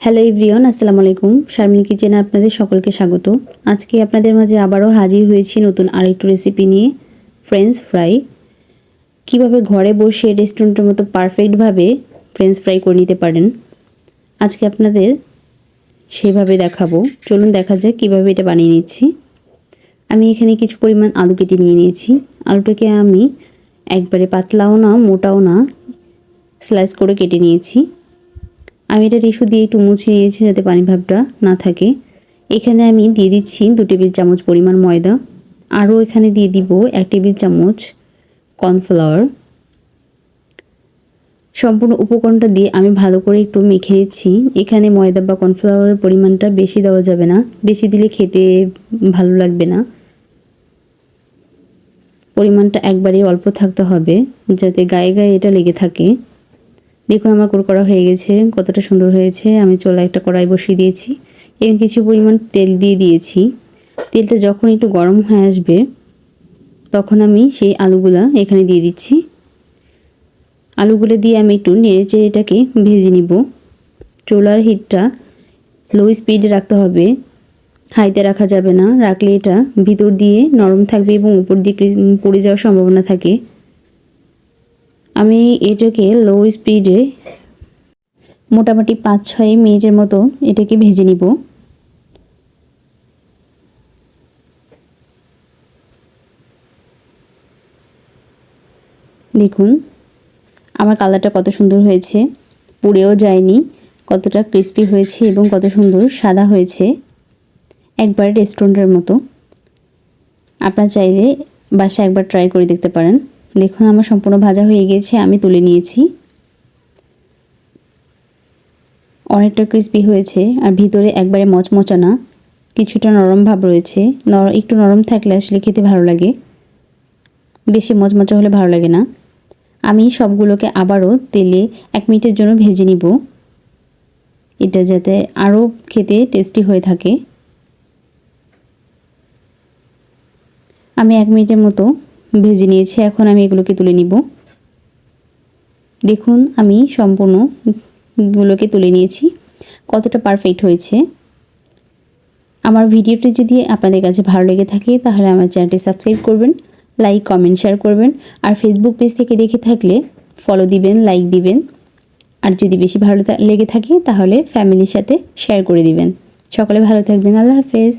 Hello everyone, আসসালামু আলাইকুম। শারমিন কিচেনে আপনাদের সকলকে স্বাগত। আজকে আপনাদের মাঝে আবারও হাজির হয়েছি নতুন আরেকটু রেসিপি নিয়ে, ফ্রেঞ্চ ফ্রাই। কিভাবে ঘরে বসে রেস্টুরেন্টের মতো পারফেক্টভাবে ফ্রেঞ্চ ফ্রাই করে নিতে পারেন, আজকে আপনাদের সেভাবে দেখাবো। চলুন দেখা যাক কীভাবে এটা বানিয়ে নিচ্ছি। আমি এখানে কিছু পরিমাণ আলু কেটে নিয়ে নিয়েছি। আলুটাকে আমি একবারে পাতলাও না মোটাও না স্লাইস করে কেটে নিয়েছি। আমি এটা টিস্যু দিয়ে একটু মুছে নিয়েছি যাতে পানি ভাবটা না থাকে। এখানে আমি দিয়ে দিচ্ছি 2 টেবিল চামচ পরিমাণ ময়দা, আরও এখানে দিয়ে দিব 1 টেবিল চামচ কর্নফ্লাওয়ার। সম্পূর্ণ উপকরণটা দিয়ে আমি ভালো করে একটু মেখে নিচ্ছি। এখানে ময়দা বা কর্নফ্লাওয়ারের পরিমাণটা বেশি দেওয়া যাবে না, বেশি দিলে খেতে ভালো লাগবে না। পরিমাণটা একবারেই অল্প থাকতে হবে যাতে গায়ে গায়ে এটা লেগে থাকে। দেখুন আমার করা হয়ে গেছে, কতটা সুন্দর হয়েছে। আমি চুলায় একটা কড়াই বসিয়ে দিয়েছি এবং কিছু পরিমাণ তেল দিয়ে দিয়েছি। তেলটা যখন একটু গরম হয়ে আসবে তখন আমি সেই আলুগুলা এখানে দিয়ে দিচ্ছি। আলুগুলো দিয়ে আমি একটু নেড়েচেড়ে এটাকে ভেজে নিব। চুলার হিটটা লো স্পিডে রাখতে হবে, হাইতে রাখা যাবে না। রাখলে এটা ভিতর দিয়ে নরম থাকবে এবং উপর দিয়ে পড়ে যাওয়ার সম্ভাবনা থাকে। আমি এটাকে লো স্পিডে মোটামুটি 5-6 মিনিটের মতো এটাকে ভেজে নিব। দেখুন আমার কালারটা কত সুন্দর হয়েছে, পুড়েও যায়নি, কতটা ক্রিস্পি হয়েছে এবং কত সুন্দর সাদা হয়েছে, একবার রেস্টুরেন্টের মতো। আপনারা চাইলে বাসায় একবার ট্রাই করে দেখতে পারেন। দেখুন আমার সম্পূর্ণ ভাজা হয়ে গেছে, আমি তুলে নিয়েছি। অনেকটা ক্রিস্পি হয়েছে আর ভিতরে একবারে মচমচা না, কিছুটা নরম ভাব রয়েছে। একটু নরম থাকলে আসলে খেতে ভালো লাগে, বেশি মচমচা হলে ভালো লাগে না। আমি সবগুলোকে আবারও তেলে 1 মিনিটের জন্য ভেজে নিব, এটা যাতে আরও খেতে টেস্টি হয়ে থাকে। আমি 1 মিনিটের মতো ভেজে নিয়েছি, এখন আমি এগুলোকে তুলে নিব। দেখুন আমি সম্পূর্ণগুলোকে তুলে নিয়েছি, কতটা পারফেক্ট হয়েছে। আমার ভিডিওটি যদি আপনাদের কাছে ভালো লেগে থাকে তাহলে আমার চ্যানেলটি সাবস্ক্রাইব করবেন, লাইক কমেন্ট শেয়ার করবেন। আর ফেসবুক পেজ থেকে দেখে থাকলে ফলো দিবেন, লাইক দিবেন। আর যদি বেশি ভালো লেগে থাকে তাহলে ফ্যামিলির সাথে শেয়ার করে দিবেন। সকলে ভালো থাকবেন। আল্লাহ হাফেজ।